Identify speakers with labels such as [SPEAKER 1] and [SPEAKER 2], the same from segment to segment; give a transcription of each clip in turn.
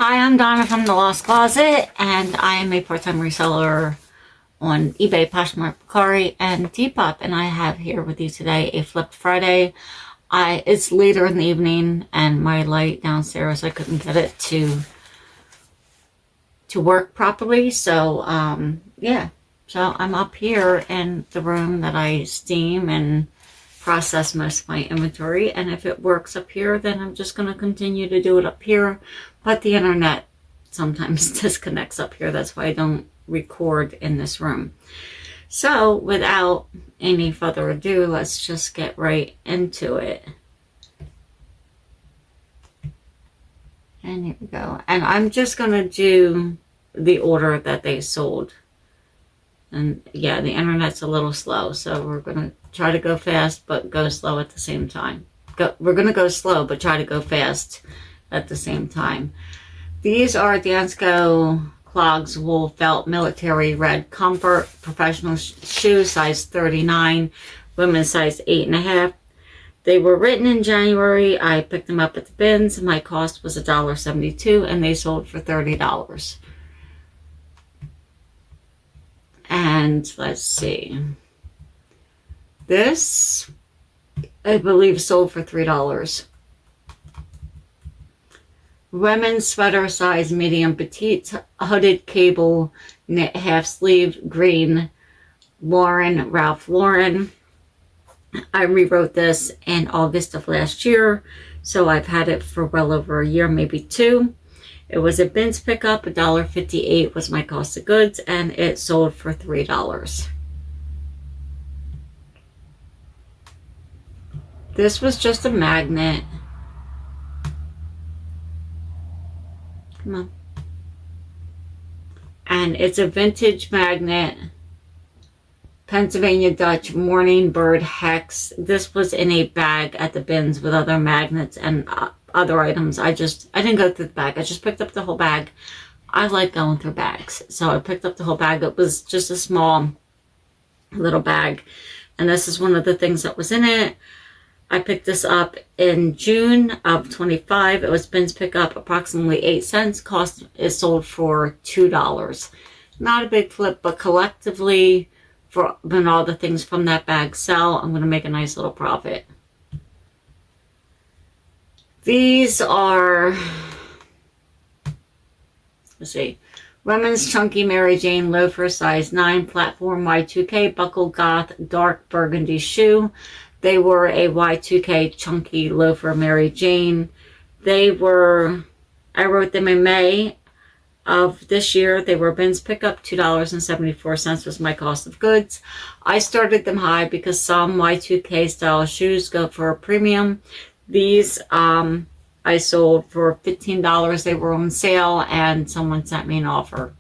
[SPEAKER 1] Hi, I'm Donna from The Lost Closet, and I am a part-time reseller on eBay, Poshmark, Mercari, and Depop. And I have here with you today a Flip Friday. It's later in the evening, and my light downstairs, I couldn't get it to work properly. So, yeah. So I'm up here in the room that I steam and process most of my inventory, and if it works up here, then I'm just going to continue to do it up here. But the internet sometimes disconnects up here. That's why I don't record in this room. So without any further ado, let's just get right into it. And here we go. And I'm just going to do the order that they sold. And yeah, the internet's a little slow, so we're going to try to go fast, but go slow at the same time. We're going to go slow, but try to go fast at the same time. These are Dansko Clogs Wool Felt Military Red Comfort Professional Shoes, size 39, women's size 8.5. They were written in January. I picked them up at the bins. My cost was $1.72, and they sold for $30. And let's see. This, I believe, sold for $3. Women's sweater size medium petite, hooded cable knit half sleeve, green, Ralph Lauren. I rewrote this in August of last year, so I've had it for well over a year, maybe two. It was a bins pickup. $1.58 was my cost of goods, and it sold for $3. This was just a magnet. Come on. And it's a vintage magnet. Pennsylvania Dutch Morning Bird Hex. This was in a bag at the bins with other magnets and other items. I didn't go through the bag. I just picked up the whole bag. I like going through bags. So I picked up the whole bag. It was just a small little bag. And this is one of the things that was in it. I picked this up in June of 25. It was bins pickup, approximately 8 cents. Cost is sold for $2. Not a big flip, but collectively, for when all the things from that bag sell, I'm going to make a nice little profit. These are, let's see, women's chunky Mary Jane loafer, size 9, platform Y2K, buckle goth, dark burgundy shoe. They were a Y2K chunky loafer Mary Jane. I wrote them in May of this year. They were bins pickup. $2.74 was my cost of goods. I started them high because some Y2K style shoes go for a premium. These I sold for $15. They were on sale, and someone sent me an offer.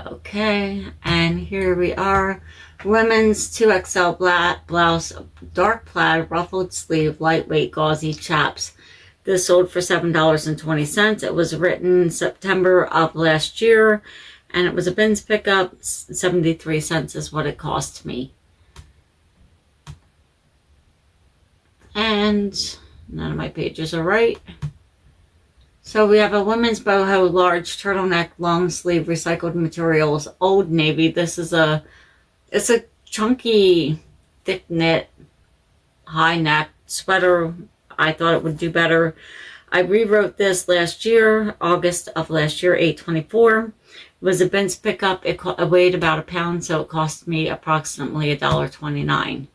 [SPEAKER 1] Okay, and here we are. Women's 2XL blouse, dark plaid, ruffled sleeve, lightweight, gauzy chaps. This sold for $7.20. It was written September of last year, and it was a bins pickup. 73 cents is what it cost me. And none of my pages are right. So we have a women's boho large turtleneck long sleeve recycled materials, Old Navy. This is it's a chunky thick knit high neck sweater. I thought it would do better. I rewrote this last year, August of last year, $8.24. It was a bins pickup. It weighed about a pound, so it cost me approximately $1.29.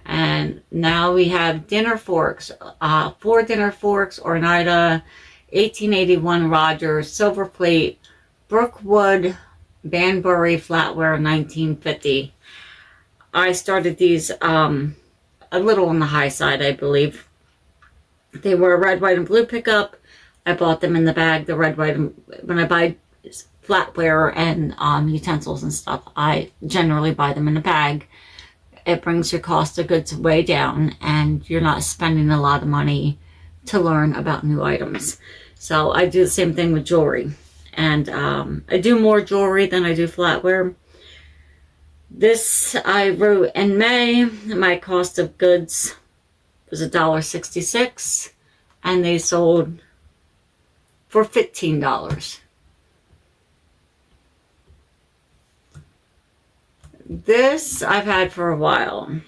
[SPEAKER 1] And now we have dinner forks. 4 dinner forks, Ornita, 1881 Rogers, silver plate, Brookwood, Banbury flatware, 1950. I started these a little on the high side, I believe. They were a red, white, and blue pickup. I bought them in the bag. The red, white, and when I buy flatware and utensils and stuff, I generally buy them in a bag. It brings your cost of goods way down, and you're not spending a lot of money to learn about new items. So I do the same thing with jewelry. And I do more jewelry than I do flatware. This I wrote in May. My cost of goods was $1.66, and they sold for $15. This I've had for a while.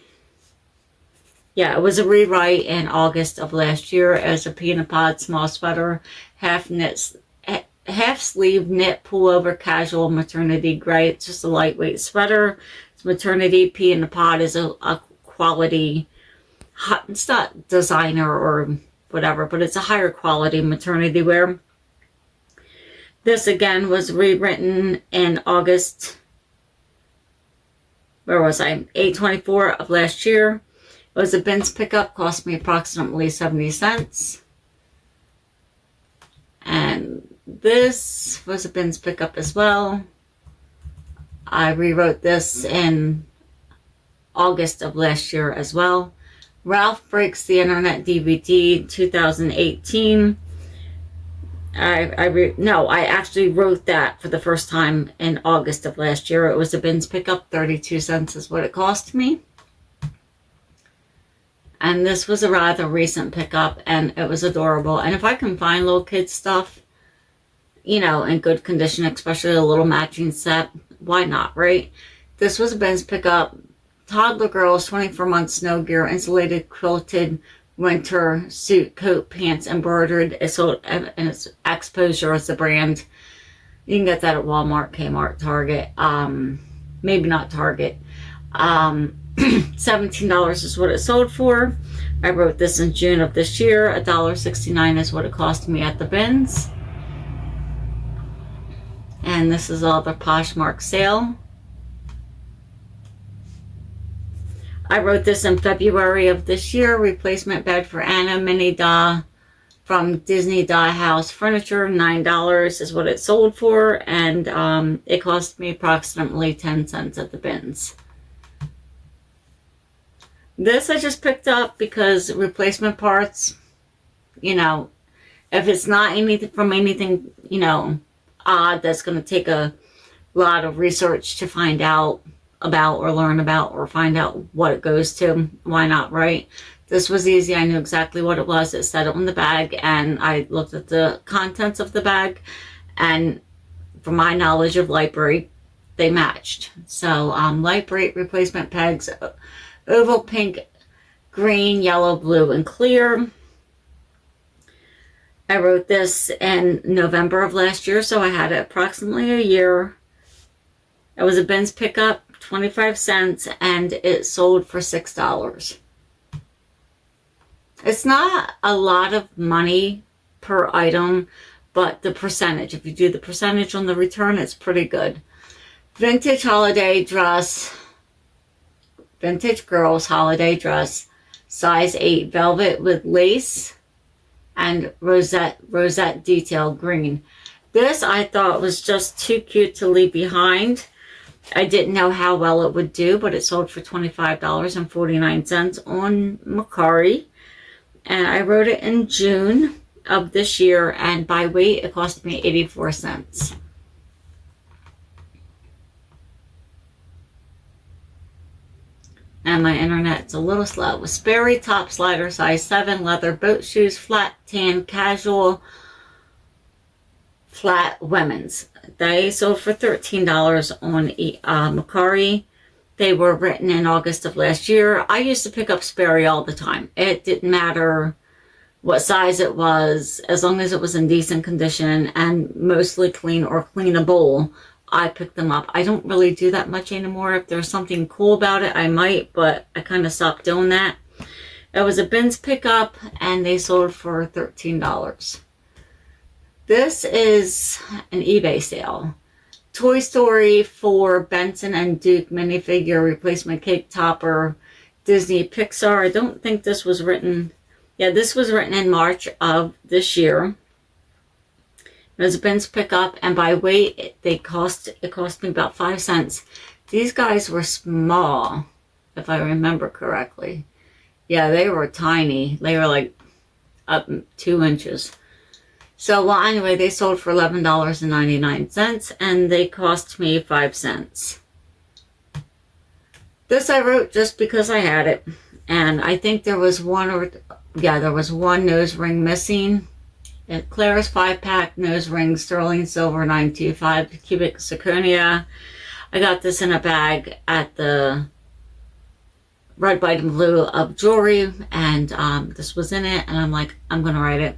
[SPEAKER 1] Yeah, it was a rewrite in August of last year as a peanut pod small sweater, half sleeve knit pullover casual maternity gray. It's just a lightweight sweater. It's maternity. Peanut pod is a quality, it's not designer or whatever, but it's a higher quality maternity wear. This again was rewritten in August. Where was I? 8/24 of last year. It was a bins pickup, cost me approximately 70 cents. And this was a bins pickup as well. I rewrote this in August of last year as well. Ralph Breaks the Internet DVD 2018. I actually wrote that for the first time in August of last year. It was a bins pickup, 32 cents is what it cost me. And this was a rather recent pickup, and it was adorable. And if I can find little kids stuff, you know, in good condition, especially a little matching set, why not, right? This was a bins pickup. Toddler girls, 24-month snow gear, insulated quilted winter suit, coat, pants, embroidered. It's sold, and it's Exposure as the brand. You can get that at Walmart, Kmart, Target. Maybe not Target. $17 is what it sold for. I wrote this in June of this year. $1.69 is what it cost me at the bins. And this is all the Poshmark sale. I wrote this in February of this year. Replacement bed for Anna Mini Da from Disney Doll House Furniture. $9 is what it sold for. And it cost me approximately 10 cents at the bins. This I just picked up because replacement parts, you know, if it's not anything from anything, you know, odd that's going to take a lot of research to find out about or learn about or find out what it goes to, why not, right? This was easy. I knew exactly what it was. It said it on the bag, and I looked at the contents of the bag, and from my knowledge of Lightbright, they matched. So Lightbright replacement pegs, oval, pink, green, yellow, blue, and clear. I wrote this in November of last year, so I had it approximately a year. It was a bins pickup, 25 cents, and it sold for $6. It's not a lot of money per item, but the percentage, if you do the percentage on the return, it's pretty good. Vintage holiday dress, vintage girls holiday dress, size 8, velvet with lace and rosette detail green. This I thought was just too cute to leave behind. I didn't know how well it would do, but it sold for $25.49 on Mercari. And I wrote it in June of this year, and by weight it cost me 84 cents. And my internet's a little slow. Sperry top slider, size 7, leather boat shoes, flat tan, casual, flat women's. They sold for $13 on Mercari. They were written in August of last year. I used to pick up Sperry all the time. It didn't matter what size it was, as long as it was in decent condition and mostly clean or cleanable, I picked them up. I don't really do that much anymore. If there's something cool about it, I might, but I kind of stopped doing that. It was a bins pickup, and they sold for $13. This is an eBay sale. Toy Story 4 Benson and Duke minifigure replacement cake topper, Disney Pixar. I don't think this was written. Yeah, this was written in March of this year. It was a bins pickup, and by weight, it cost me about 5 cents. These guys were small, if I remember correctly. Yeah, they were tiny. They were like up 2 inches. So, well, anyway, they sold for $11.99, and they cost me 5 cents. This I wrote just because I had it. And I think there was there was one nose ring missing. Claire's 5-pack nose ring, sterling silver 925 cubic zirconia. I got this in a bag at the Red, White, and Blue of jewelry, and this was in it, and I'm like, I'm going to write it.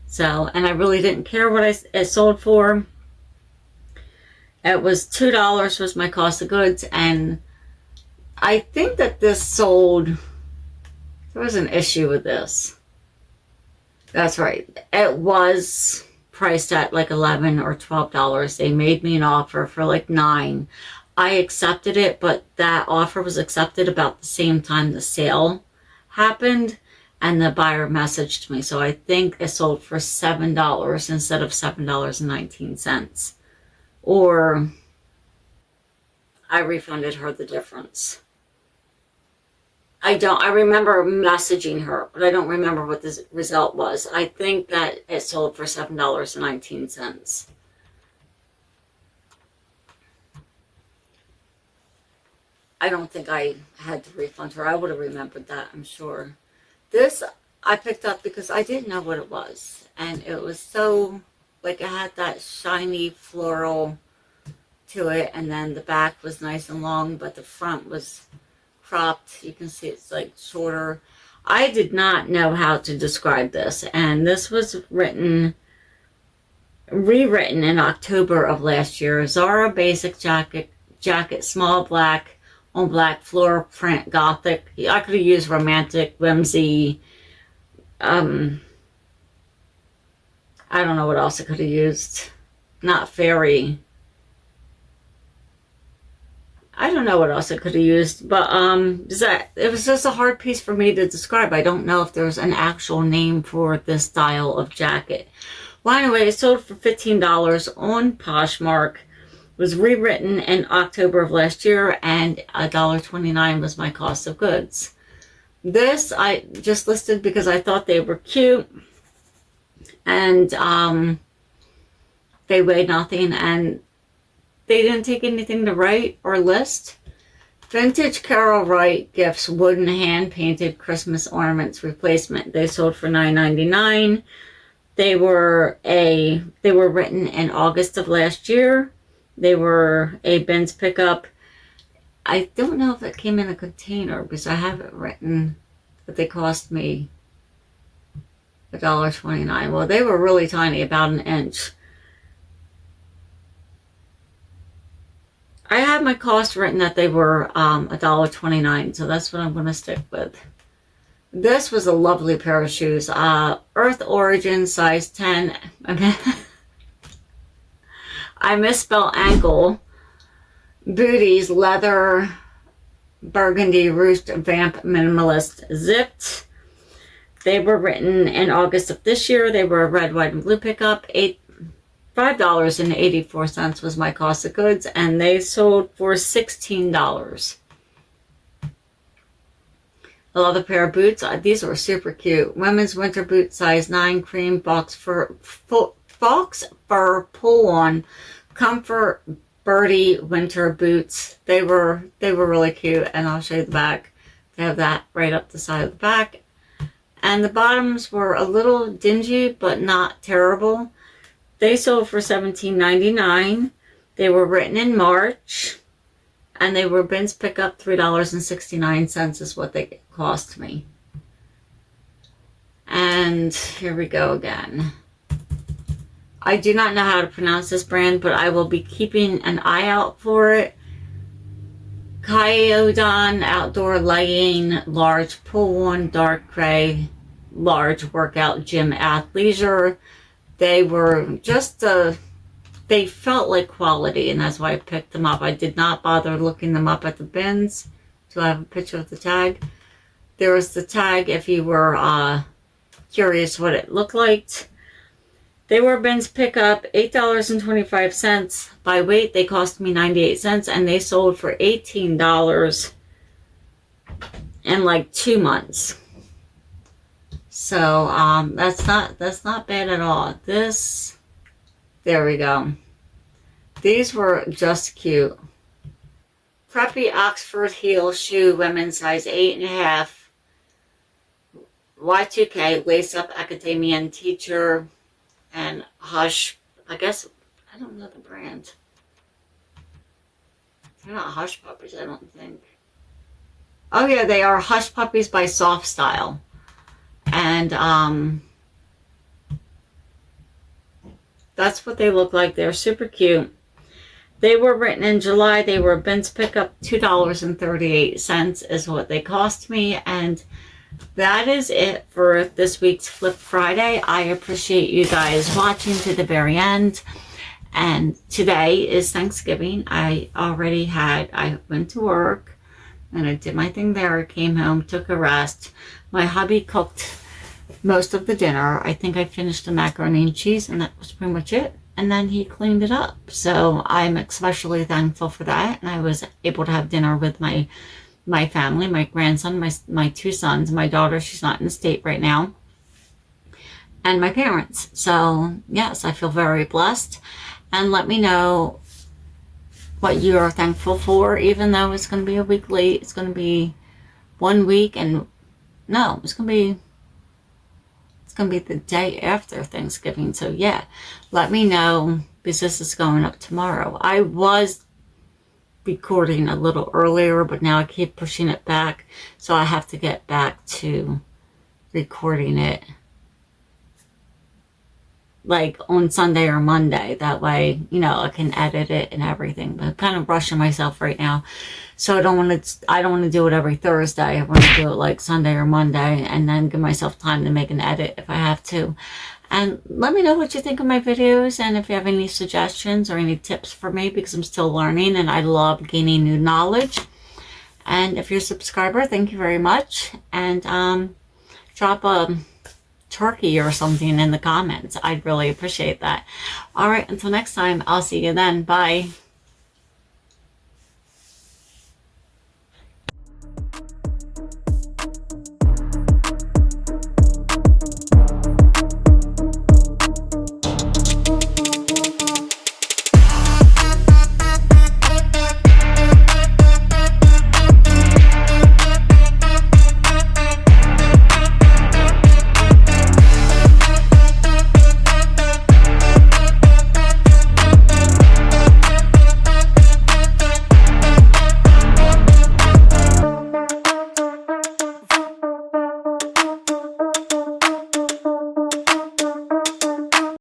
[SPEAKER 1] So, and I really didn't care what it sold for. It was $2 was my cost of goods, and I think that this sold, there was an issue with this. That's right. It was priced at like $11 or $12. They made me an offer for like $9. I accepted it, but that offer was accepted about the same time the sale happened, and the buyer messaged me. So I think it sold for $7 instead of $7.19. Or I refunded her the difference. I remember messaging her, but I don't remember what the result was. I think that it sold for $7.19. I don't think I had to refund her. I would have remembered that, I'm sure. This I picked up because I didn't know what it was. And it was so, like, it had that shiny floral to it. And then the back was nice and long, but the front was cropped. You can see it's like shorter. I did not know how to describe this, and this was rewritten in October of last year. Zara basic jacket, small black on black floral print, gothic. I could have used romantic, whimsy. I don't know what else I could have used. Not fairy. I don't know what else I could have used, but it was just a hard piece for me to describe. I don't know if there's an actual name for this style of jacket. Well, anyway, it sold for $15 on Poshmark. It was rewritten in October of last year, and $1.29 was my cost of goods. This I just listed because I thought they were cute, and they weighed nothing, and they didn't take anything to write or list. Vintage Carol Wright Gifts wooden hand-painted Christmas ornaments replacement. They sold for $9.99. They were written in August of last year. They were a bins pickup. I don't know if it came in a container because I have it written that they cost me $1.29. Well, they were really tiny, about an inch. I had my cost written that they were $1.29, so that's what I'm going to stick with. This was a lovely pair of shoes. Earth Origin, size 10. I misspelled ankle. Booties, leather, burgundy, roost, vamp, minimalist, zipped. They were written in August of this year. They were a red, white, and blue pickup. $5.84 was my cost of goods, and they sold for $16. I love a pair of boots. These were super cute. Women's winter boot, size 9, cream, fox fur pull-on, comfort birdie winter boots. They were really cute, and I'll show you the back. They have that right up the side of the back. And the bottoms were a little dingy, but not terrible. They sold for $17.99. They were written in March, and they were bins pickup. $3.69 is what they cost me. And here we go again. I do not know how to pronounce this brand, but I will be keeping an eye out for it. Kyodon outdoor legging, large pull-on, dark gray, large workout gym athleisure. They were just, they felt like quality, and that's why I picked them up. I did not bother looking them up at the bins, so I have a picture of the tag. There was the tag if you were curious what it looked like. They were bins pickup, $8.25. By weight, they cost me 98 cents, and they sold for $18 in like 2 months. So that's not bad at all. There we go. These were just cute. Preppy Oxford heel shoe, women's size 8.5. Y2K, lace up academician teacher, and Hush. I guess, I don't know the brand. They're not Hush Puppies, I don't think. Oh yeah, they are Hush Puppies by Soft Style. And that's what they look like. They're super cute. They were written in July. They were bins pickup. $2.38 is what they cost me. And that is it for this week's Flip Friday. I appreciate you guys watching to the very end. And today is Thanksgiving. I went to work and I did my thing there. I came home, took a rest. My hubby cooked most of the dinner. I think I finished the macaroni and cheese, and that was pretty much it. And then he cleaned it up. So I'm especially thankful for that. And I was able to have dinner with my family, my grandson, my two sons, my daughter, she's not in the state right now, and my parents. So yes, I feel very blessed. And let me know what you are thankful for, even though it's going to be a week late. It's going to be 1 week, and no, it's going to be the day after Thanksgiving. So yeah, let me know, because this is going up tomorrow. I was recording a little earlier, but now I keep pushing it back, so I have to get back to recording it like on Sunday or Monday. That way, you know, I can edit it and everything. But I'm kind of rushing myself right now, so I don't want to do it every Thursday. I want to do it like Sunday or Monday, and then give myself time to make an edit if I have to. And let me know what you think of my videos, and if you have any suggestions or any tips for me, because I'm still learning and I love gaining new knowledge. And if you're a subscriber, thank you very much. And drop a turkey or something in the comments. I'd really appreciate that. All right, until next time, I'll see you then. Bye.